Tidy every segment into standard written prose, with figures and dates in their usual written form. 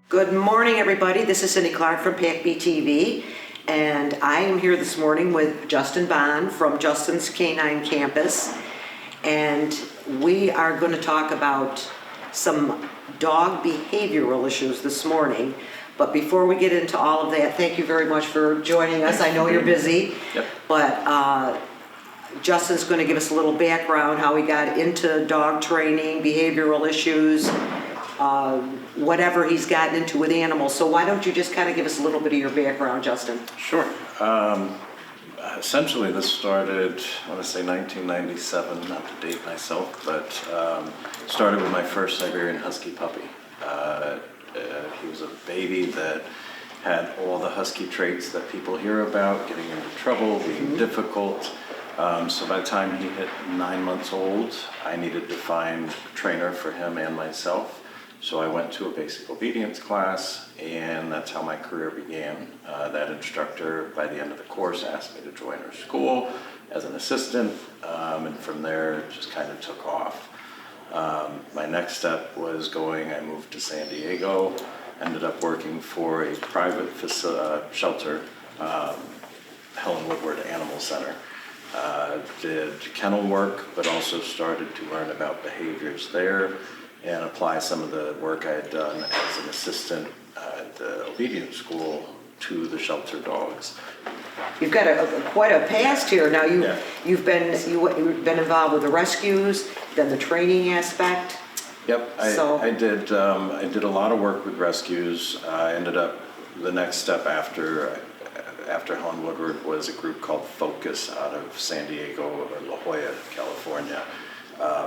Good morning, everybody. This is Cindy Clark from PAC-B TV, and I am here this morning with Justin Bond from Justin's Canine Campus, and we are going to talk about some dog behavioral issues this morning. But before we get into all of that, thank you very much for joining us. I know you're busy, but Justin's going to give us a little background, how he got into dog training, behavioral issues, whatever he's gotten into with animals. So why don't you just kind of give us a little bit of your background, Justin? Sure. Essentially, this started, I want to say 1997, not to date myself, but started with my first Siberian Husky puppy. He was a baby that had all the Husky traits that people hear about, getting into trouble, being difficult. So by the time he hit 9 months old, I needed to find a trainer for him and myself. So I went to a basic obedience class, and that's how my career began. That instructor, by the end of the course, asked me to join her school as an assistant, and from there, it just kind of took off. My next step was I moved to San Diego, ended up working for a private shelter, Helen Woodward Animal Center. Did kennel work, but also started to learn about behaviors there and apply some of the work I had done as an assistant at the obedience school to the shelter dogs. You've got quite a past here. Now you've been involved with the rescues, then the training aspect. Yep, I did a lot of work with rescues. I ended up, the next step after Helen Woodward was a group called Focus out of San Diego or La Jolla, California,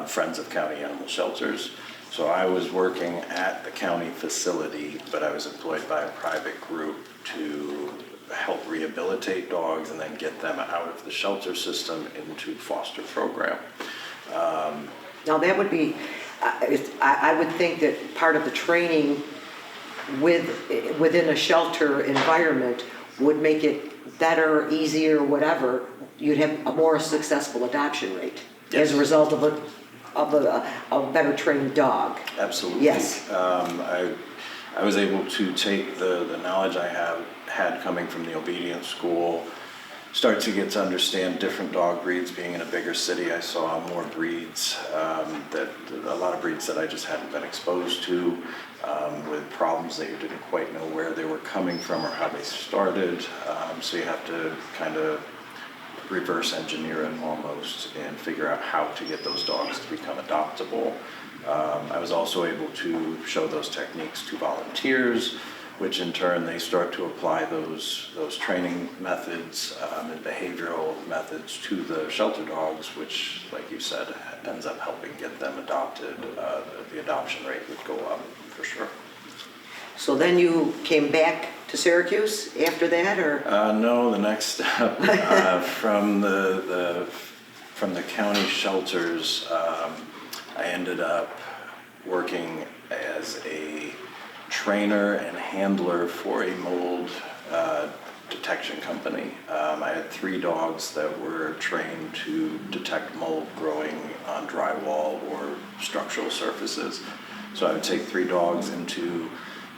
Friends of County Animal Shelters. So I was working at the county facility, but I was employed by a private group to help rehabilitate dogs and then get them out of the shelter system into foster program. Now that would be, I would think that part of the training within a shelter environment would make it better, easier, whatever. You'd have a more successful adoption rate as a result of a better trained dog. Absolutely. Yes. I was able to take the knowledge I had coming from the obedience school, start to get to understand different dog breeds. Being in a bigger city, I saw more breeds, a lot of breeds that I just hadn't been exposed to, with problems that you didn't quite know where they were coming from or how they started. So you have to kind of reverse engineer it almost and figure out how to get those dogs to become adoptable. I was also able to show those techniques to volunteers, which in turn they start to apply those training methods and behavioral methods to the shelter dogs, which, like you said, ends up helping get them adopted. The adoption rate would go up for sure. So then you came back to Syracuse after that, or? No, the next step from the county shelters, I ended up working as a trainer and handler for a mold detection company. I had 3 dogs that were trained to detect mold growing on drywall or structural surfaces. So I would take 3 dogs into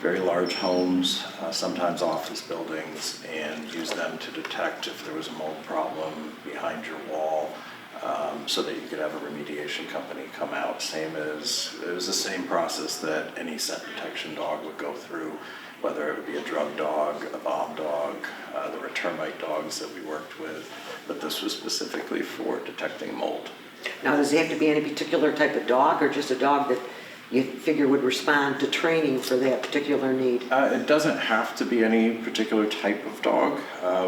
very large homes, sometimes office buildings, and use them to detect if there was a mold problem behind your wall, so that you could have a remediation company come out. It was the same process that any scent detection dog would go through, whether it would be a drug dog, a bomb dog, there were termite dogs that we worked with, but this was specifically for detecting mold. Now, does it have to be any particular type of dog, or just a dog that you figure would respond to training for that particular need? It doesn't have to be any particular type of dog.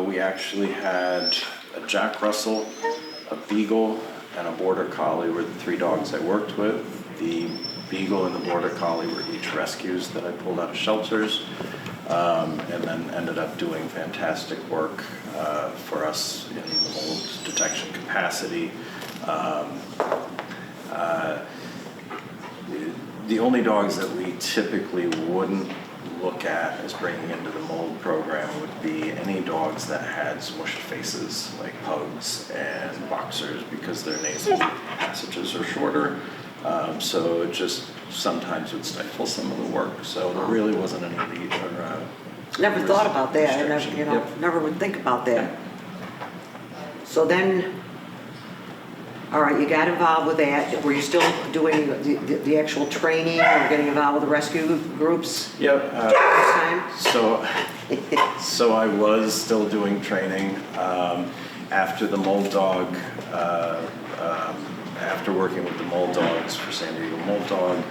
We actually had a Jack Russell, a Beagle, and a Border Collie were the 3 dogs I worked with. The Beagle and the Border Collie were each rescues that I pulled out of shelters, and then ended up doing fantastic work for us in the mold detection capacity. The only dogs that we typically wouldn't look at as bringing into the mold program would be any dogs that had smushed faces, like pugs and boxers, because their nasal passages are shorter. So it just sometimes would stifle some of the work. So there really wasn't any need or Never thought about that. I never, restriction. Yep. never would think about that. So then, all right, you got involved with that. Were you still doing the actual training or getting involved with the rescue groups? Yep. This time? So I was still doing training after the Mold Dog. After working with the Mold Dogs for San Diego Mold Dog,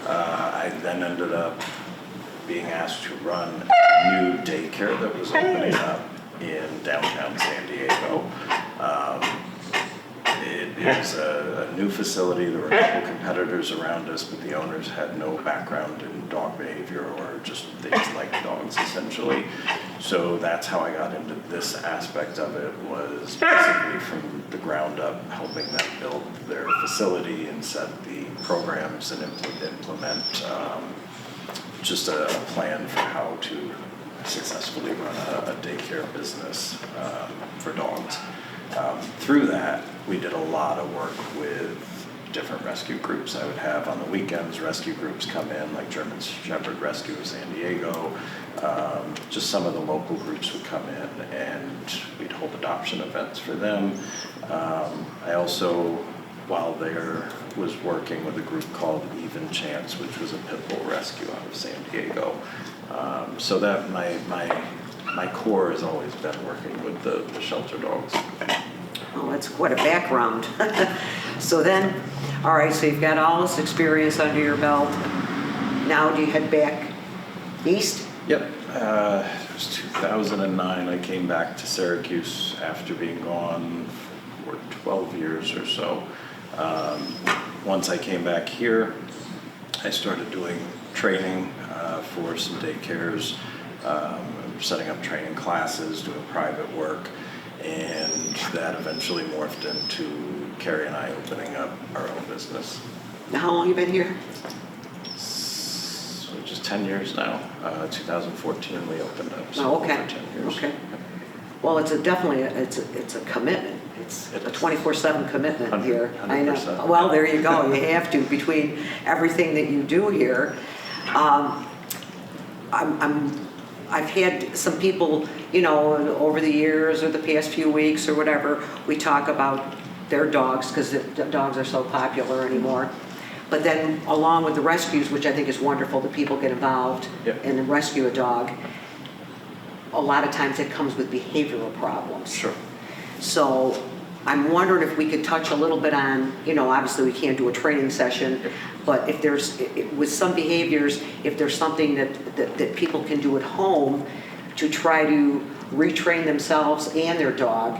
I then ended up being asked to run a new daycare that was opening up in downtown San Diego. It is a new facility. There were a couple competitors around us, but the owners had no background in dog behavior or they just liked dogs essentially. So that's how I got into this aspect of it, was basically from the ground up helping them build their facility and set the programs and implement just a plan for how to successfully run a daycare business for dogs. Through that, we did a lot of work with different rescue groups. I would have on the weekends rescue groups come in, like German Shepherd Rescue of San Diego. Just some of the local groups would come in and we'd hold adoption events for them. I also, while there, was working with a group called Even Chance, which was a pit bull rescue out of San Diego. So that my core has always been working with the shelter dogs. Oh, that's quite a background. So then, all right, so you've got all this experience under your belt. Now do you head back east? Yep. It was 2009. I came back to Syracuse after being gone for 12 years or so. Once I came back here, I started doing training for some daycares, setting up training classes, doing private work, and that eventually morphed into Carrie and I opening up our own business. Now, how long you been here? So just 10 years now. 2014 we opened up, so Oh, okay. over 10 years. Okay. Well, it's definitely a commitment. It's a 24/7 commitment here. I know. 100%. Well, there you go. You have to, between everything that you do here. I've had some people, over the years or the past few weeks or whatever, we talk about their dogs because the dogs are so popular anymore. But then along with the rescues, which I think is wonderful that people get involved and rescue a dog, a lot of times it comes with behavioral problems. Sure. So I'm wondering if we could touch a little bit on, obviously we can't do a training session, but if there's, with some behaviors, if there's something that people can do at home to try to retrain themselves and their dog,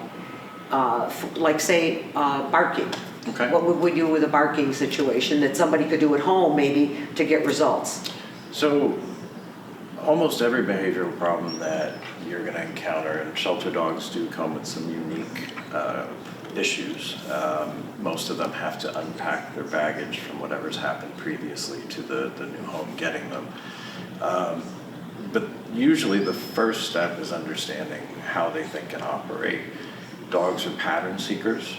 like say barking. Okay. What would we do with a barking situation that somebody could do at home maybe to get results? So almost every behavioral problem that you're going to encounter, and shelter dogs do come with some unique issues. Most of them have to unpack their baggage from whatever's happened previously to the new home getting them. But usually the first step is understanding how they think and operate. Dogs are pattern seekers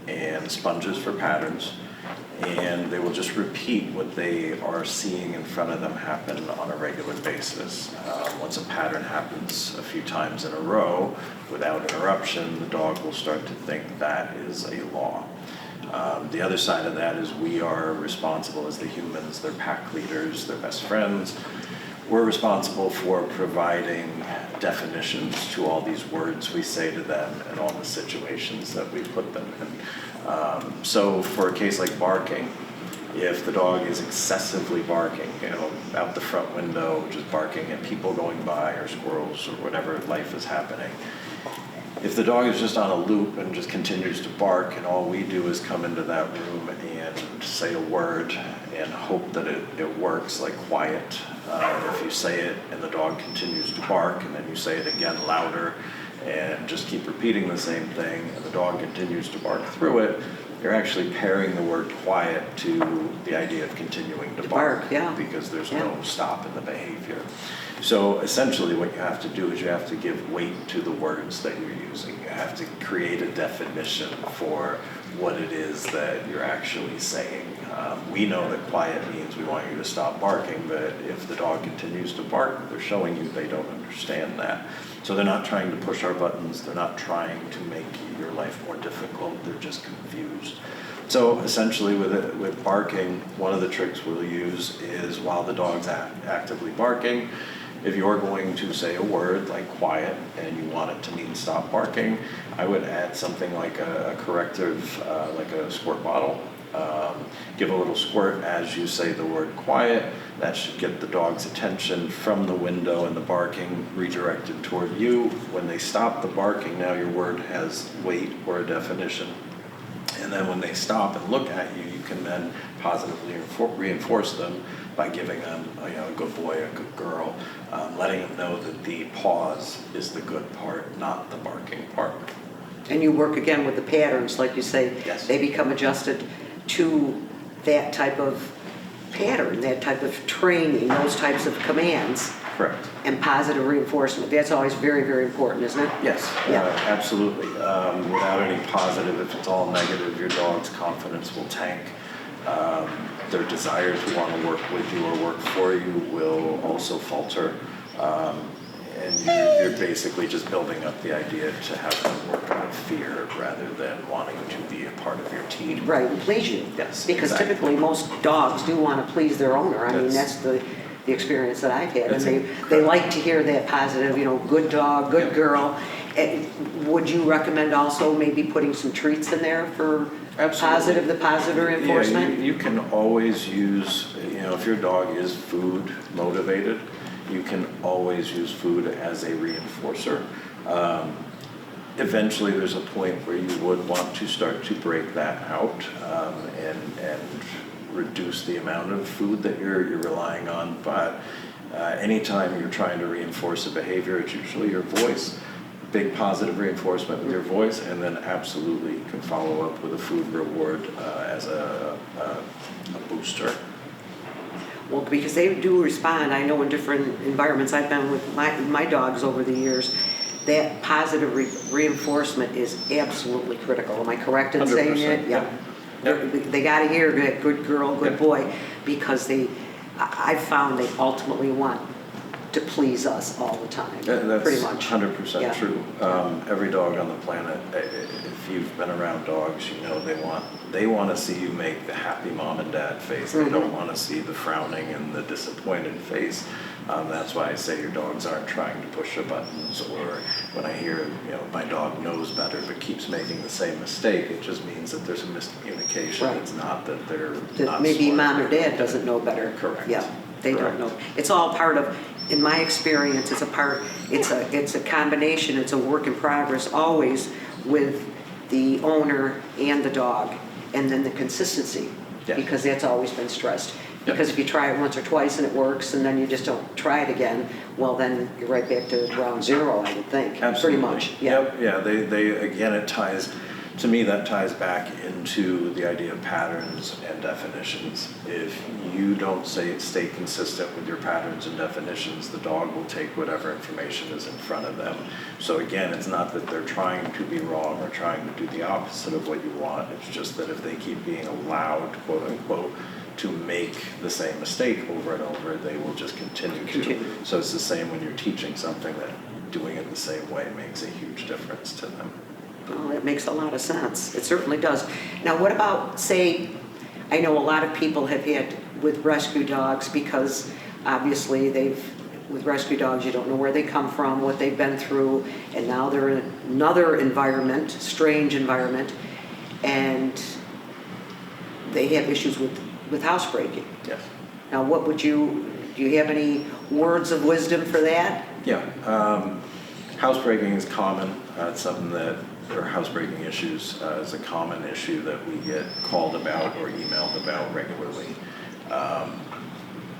and sponges for patterns, and they will just repeat what they are seeing in front of them happen on a regular basis. Once a pattern happens a few times in a row without interruption, the dog will start to think that is a law. The other side of that is we are responsible as the humans, they're pack leaders, they're best friends. We're responsible for providing definitions to all these words we say to them and all the situations that we put them in. So for a case like barking, if the dog is excessively barking, out the front window, just barking at people going by or squirrels or whatever life is happening, if the dog is just on a loop and just continues to bark and all we do is come into that room and say a word and hope that it works, like quiet. If you say it and the dog continues to bark and then you say it again louder and just keep repeating the same thing and the dog continues to bark through it, you're actually pairing the word quiet to the idea of continuing to bark, because there's no stop in the behavior. So essentially what you have to do is you have to give weight to the words that you're using. You have to create a definition for what it is that you're actually saying. We know that quiet means we want you to stop barking, but if the dog continues to bark, they're showing you they don't understand that. So they're not trying to push our buttons, they're not trying to make your life more difficult, they're just confused. So essentially with barking, one of the tricks we'll use is while the dog's actively barking, if you're going to say a word like quiet and you want it to mean stop barking, I would add something like a corrective, like a squirt bottle. Give a little squirt as you say the word quiet. That should get the dog's attention from the window and the barking redirected toward you. When they stop the barking, now your word has weight or a definition. And then when they stop and look at you, you can then positively reinforce them by giving them a good boy, a good girl, letting them know that the pause is the good part, not the barking part. And you work again with the patterns, like you say, Yes. they become adjusted to that type of pattern, that type of training, those types of commands. Correct. And positive reinforcement. That's always very, very important, isn't it? Yes, Yeah. absolutely. Without any positive, if it's all negative, your dog's confidence will tank. Their desire to want to work with you or work for you will also falter. And you're basically just building up the idea to have them work out of fear rather than wanting to be a part of your team. Right, and please you. Yes, Because exactly. typically most dogs do want to please their owner. I mean, that's the experience that I've had. And they like to hear that positive, good dog, good girl. And would you recommend also maybe putting some treats in there for Absolutely. positive reinforcement? Yeah, you can always use, if your dog is food motivated, you can always use food as a reinforcer. Eventually there's a point where you would want to start to break that out and reduce the amount of food that you're relying on, but anytime you're trying to reinforce a behavior, it's usually your voice. Big positive reinforcement with your voice, and then absolutely you can follow up with a food reward as a booster. Well, because they do respond. I know in different environments I've been with my dogs over the years, that positive reinforcement is absolutely critical. Am I correct in saying 100%, it? Yeah. Yep. They got to hear that good girl, good Yep. boy, because I've found they ultimately want to please us all the time. That's pretty much 100% Yeah. true. Every dog on the planet, if you've been around dogs, they want to see you make the happy mom and dad face. They don't want to see the frowning and the disappointed face. That's why I say your dogs aren't trying to push your buttons, or when I hear, my dog knows better but keeps making the same mistake, it just means that there's a miscommunication. Right. It's not that they're That not maybe smart. mom or dad doesn't know better. Correct. Yeah, they Correct. don't know. It's all part of, in my experience, it's a combination, it's a work in progress always with the owner and the dog, and then the consistency, Yeah. because that's always been stressed. Yep. Because if you try it once or twice and it works, and then you just don't try it again, well, then you're right back to ground zero, I would think. Absolutely. Pretty much, yeah. Yep. Yeah, they again, it ties, to me, that ties back into the idea of patterns and definitions. If you don't stay consistent with your patterns and definitions, the dog will take whatever information is in front of them. So again, it's not that they're trying to be wrong or trying to do the opposite of what you want. It's just that if they keep being allowed, quote unquote, to make the same mistake over and over, they will just continue to. So it's the same when you're teaching something, that doing it the same way makes a huge difference to them. Oh, it makes a lot of sense. It certainly does. Now, what about, say, I know a lot of people have had with rescue dogs, because obviously with rescue dogs, you don't know where they come from, what they've been through, and now they're in another environment, strange environment, and they have issues with housebreaking. Yes. Now, do you have any words of wisdom for that? Yeah. Housebreaking is common. It's something housebreaking issues is a common issue that we get called about or emailed about regularly.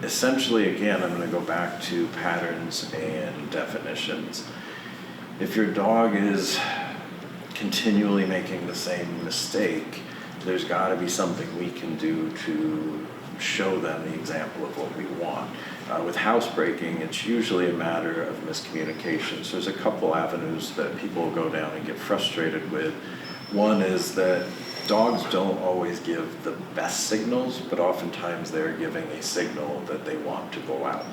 Essentially, again, I'm going to go back to patterns and definitions. If your dog is continually making the same mistake, there's got to be something we can do to show them the example of what we want. With housebreaking, it's usually a matter of miscommunication. So there's a couple avenues that people go down and get frustrated with. One is that dogs don't always give the best signals, but oftentimes they're giving a signal that they want to go out.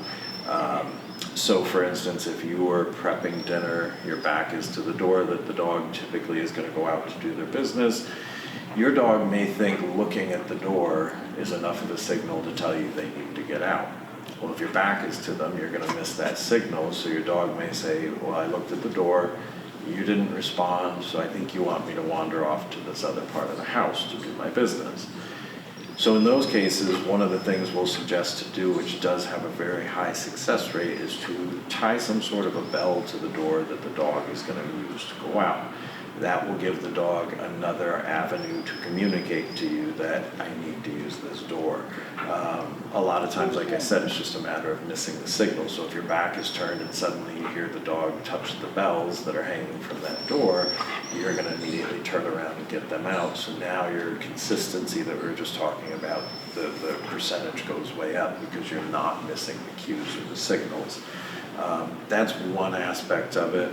So for instance, if you are prepping dinner, your back is to the door, that the dog typically is going to go out to do their business. Your dog may think looking at the door is enough of a signal to tell you they need to get out. Well, if your back is to them, you're going to miss that signal. So your dog may say, well, I looked at the door, you didn't respond, so I think you want me to wander off to this other part of the house to do my business. So in those cases, one of the things we'll suggest to do, which does have a very high success rate, is to tie some sort of a bell to the door that the dog is going to use to go out. That will give the dog another avenue to communicate to you that I need to use this door. A lot of times, like I said, it's just a matter of missing the signal. So if your back is turned and suddenly you hear the dog touch the bells that are hanging from that door, you're going to immediately turn around and get them out. So now your consistency that we were just talking about, the percentage goes way up because you're not missing the cues or the signals. That's one aspect of it.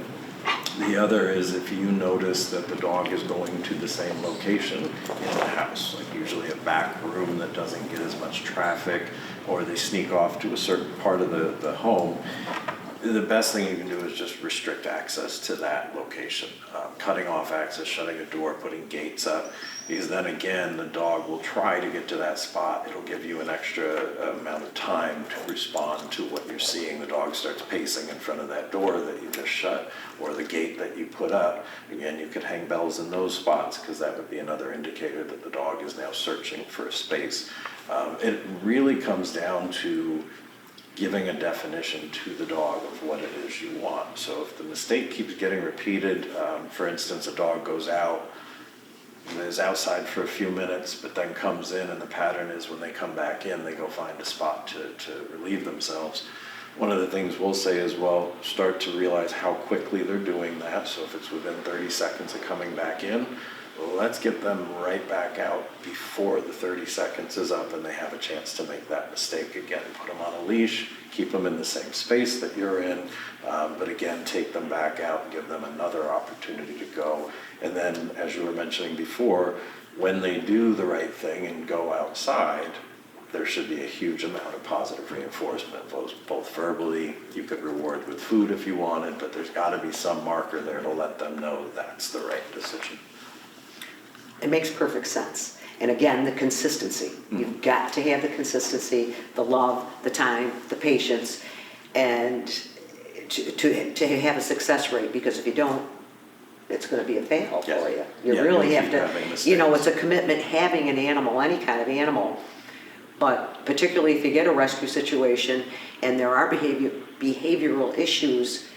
The other is if you notice that the dog is going to the same location in the house, like usually a back room that doesn't get as much traffic, or they sneak off to a certain part of the home, the best thing you can do is just restrict access to that location. Cutting off access, shutting a door, putting gates up, because then again, the dog will try to get to that spot. It'll give you an extra amount of time to respond to what you're seeing. The dog starts pacing in front of that door that you just shut, or the gate that you put up. Again, you could hang bells in those spots because that would be another indicator that the dog is now searching for a space. It really comes down to giving a definition to the dog of what it is you want. So if the mistake keeps getting repeated, for instance, a dog goes out, is outside for a few minutes, but then comes in, and the pattern is when they come back in, they go find a spot to relieve themselves. One of the things we'll say is, well, start to realize how quickly they're doing that. So if it's within 30 seconds of coming back in, well, let's get them right back out before the 30 seconds is up and they have a chance to make that mistake again. Put them on a leash, keep them in the same space that you're in, but again, take them back out and give them another opportunity to go. And then, as you were mentioning before, when they do the right thing and go outside, there should be a huge amount of positive reinforcement, both verbally. You could reward with food if you wanted, but there's got to be some marker there to let them know that's the right decision. It makes perfect sense. And again, the consistency. You've got to have the consistency, the love, the time, the patience, and to have a success rate, because if you don't, it's going to be a fail for you. You really have to, you know, it's a commitment having an animal, any kind of animal, but particularly if you get a rescue situation and there are behavioral issues,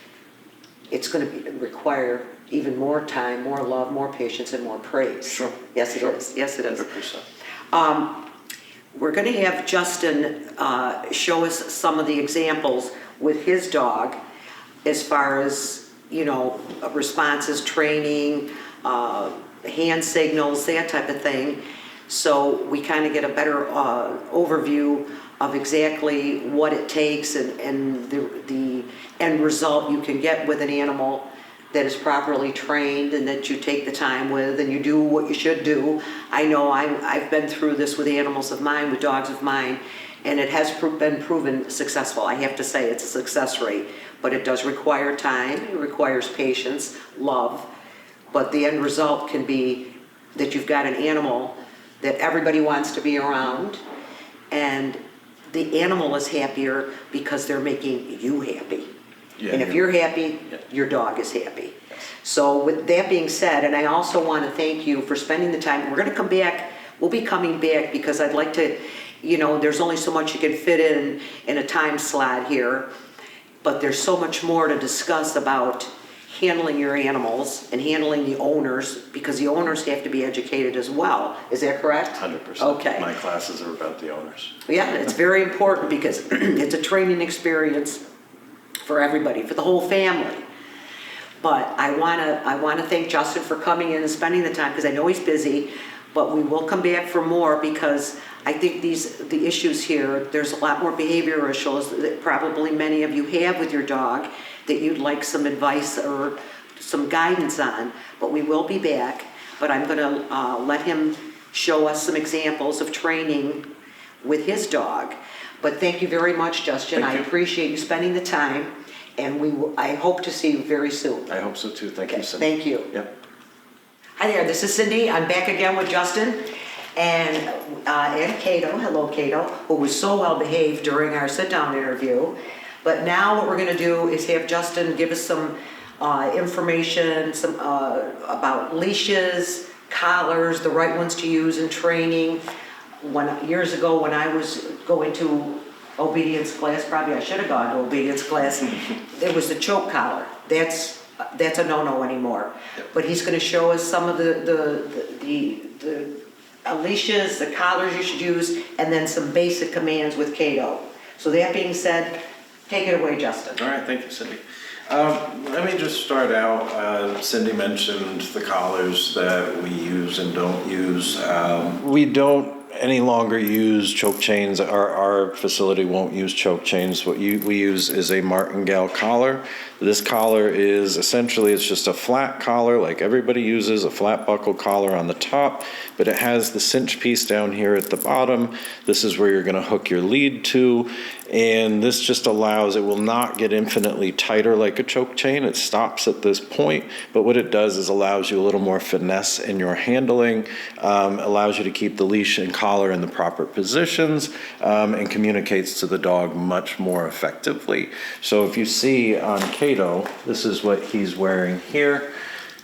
it's going to require even more time, more love, more patience, and more praise. Sure. Yes, it is. Yes, it is. 100%. We're going to have Justin show us some of the examples with his dog as far as, you know, responses, training, hand signals, that type of thing. So we kind of get a better overview of exactly what it takes and the end result you can get with an animal that is properly trained and that you take the time with and you do what you should do. I know I've been through this with animals of mine, with dogs of mine, and it has been proven successful. I have to say it's a success rate, but it does require time, it requires patience, love, but the end result can be that you've got an animal that everybody wants to be around, and the animal is happier because they're making you happy. Yeah, and if you're happy, your dog is happy. Yes. So with that being said, and I also want to thank you for spending the time. We're going to come back. We'll be coming back because I'd like to, you know, there's only so much you can fit in a time slot here, but there's so much more to discuss about handling your animals and handling the owners, because the owners have to be educated as well. Is that correct? 100%. Okay. My classes are about the owners. Yeah, it's very important because it's a training experience for everybody, for the whole family. But I want to thank Justin for coming in and spending the time, because I know he's busy, but we will come back for more, because I think the issues here, there's a lot more behavioral issues that probably many of you have with your dog that you'd like some advice or some guidance on, but we will be back. but I'm gonna let him show us some examples of training with his dog. But thank you very much, Justin. Thank you. I appreciate you spending the time, and I hope to see you very soon. I hope so too. Thank you, Cindy. Thank you. Yep. Hi there, this is Cindy. I'm back again with Justin and Cato. Hello, Cato, who was so well behaved during our sit-down interview. But now what we're going to do is have Justin give us some information about leashes, collars, the right ones to use in training. Years ago when I was going to obedience class, probably I should have gone to obedience class, there was the choke collar. That's a no-no anymore. Yep. But he's going to show us some of the leashes, the collars you should use, and then some basic commands with Cato. So that being said, take it away, Justin. All right, thank you, Cindy. Let me just start out. Cindy mentioned the collars that we use and don't use. We don't any longer use choke chains. Our facility won't use choke chains. What we use is a martingale collar. This collar is essentially, it's just a flat collar like everybody uses, a flat buckle collar on the top, but it has the cinch piece down here at the bottom. This is where you're going to hook your lead to, and this just allows, it will not get infinitely tighter like a choke chain. It stops at this point, but what it does is allows you a little more finesse in your handling, allows you to keep the leash and collar in the proper positions, and communicates to the dog much more effectively. So if you see on Cato, this is what he's wearing here.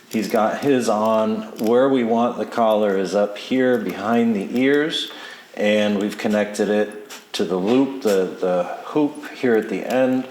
He's got his on. Where we want the collar is up here behind the ears, and we've connected it to the loop, the hoop here at the end.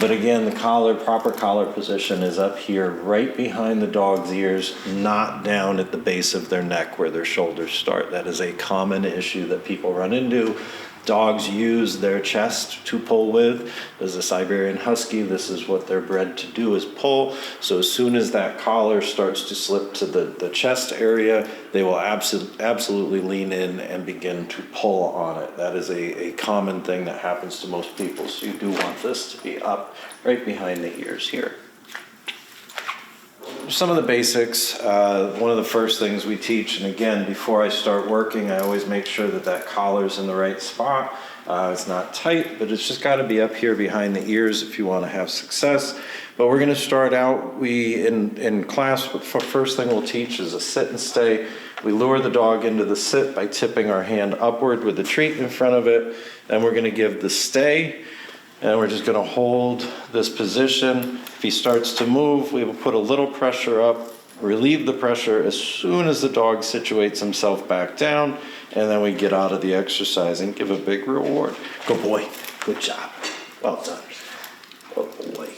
But again, the collar, proper collar position is up here right behind the dog's ears, not down at the base of their neck where their shoulders start. That is a common issue that people run into. Dogs use their chest to pull with. As a Siberian Husky, this is what they're bred to do, is pull. So as soon as that collar starts to slip to the chest area, they will absolutely lean in and begin to pull on it. That is a common thing that happens to most people. So you do want this to be up right behind the ears here. Some of the basics, one of the first things we teach, and again, before I start working, I always make sure that that collar's in the right spot. It's not tight, but it's just got to be up here behind the ears if you want to have success. But we're going to start out, in class, the first thing we'll teach is a sit and stay. We lure the dog into the sit by tipping our hand upward with the treat in front of it. Then we're going to give the stay. And we're just going to hold this position. If he starts to move, we will put a little pressure up, relieve the pressure as soon as the dog situates himself back down, and then we get out of the exercise and give a big reward. Good boy. Good job. Well done. Good boy.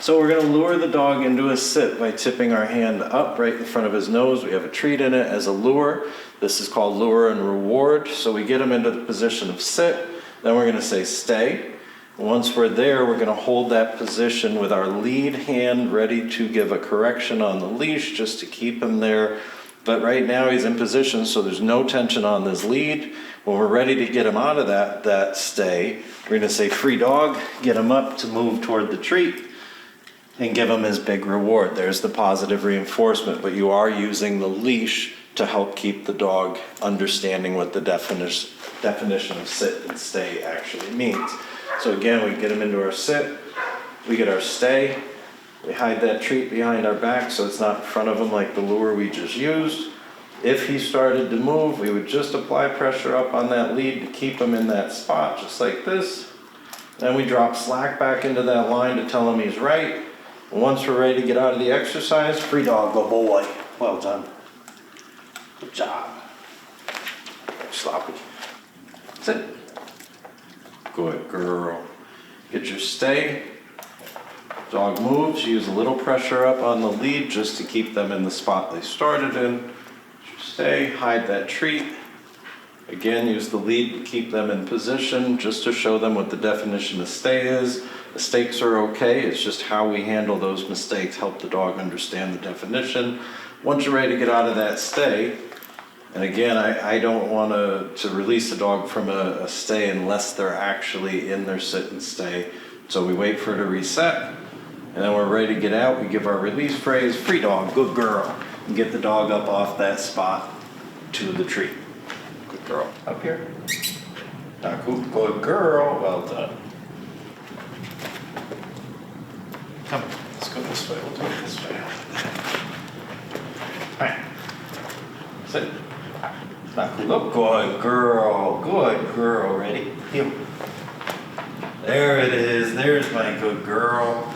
So we're going to lure the dog into a sit by tipping our hand up right in front of his nose. We have a treat in it as a lure. This is called lure and reward. So we get him into the position of sit. Then we're going to say stay. Once we're there, we're going to hold that position with our lead hand ready to give a correction on the leash just to keep him there. But right now he's in position, so there's no tension on this lead. When we're ready to get him out of that stay, we're going to say free dog, get him up to move toward the treat, and give him his big reward. There's the positive reinforcement, but you are using the leash to help keep the dog understanding what the definition of sit and stay actually means. So again, we get him into our sit, we get our stay, we hide that treat behind our back so it's not in front of him like the lure we just used. If he started to move, we would just apply pressure up on that lead to keep him in that spot, just like this. Then we drop slack back into that line to tell him he's right. And once we're ready to get out of the exercise, free dog, go boy. Well done. Good job. Sloppy. Sit. Good girl. Get your stay. Dog moves. Use a little pressure up on the lead just to keep them in the spot they started in. Stay. Hide that treat. Again, use the lead to keep them in position just to show them what the definition of stay is. Mistakes are okay. It's just how we handle those mistakes help the dog understand the definition. Once you're ready to get out of that stay, and again, I don't want to release a dog from a stay unless they're actually in their sit and stay. So we wait for it to reset, And then we're ready to get out, we give our release phrase, free dog, good girl, and get the dog up off that spot to the tree. Good girl. Up here. Good girl, well done. Come on, let's go this way, we'll do it this way. All right. Sit. Look, good girl, ready? Heel. There it is, there's my good girl.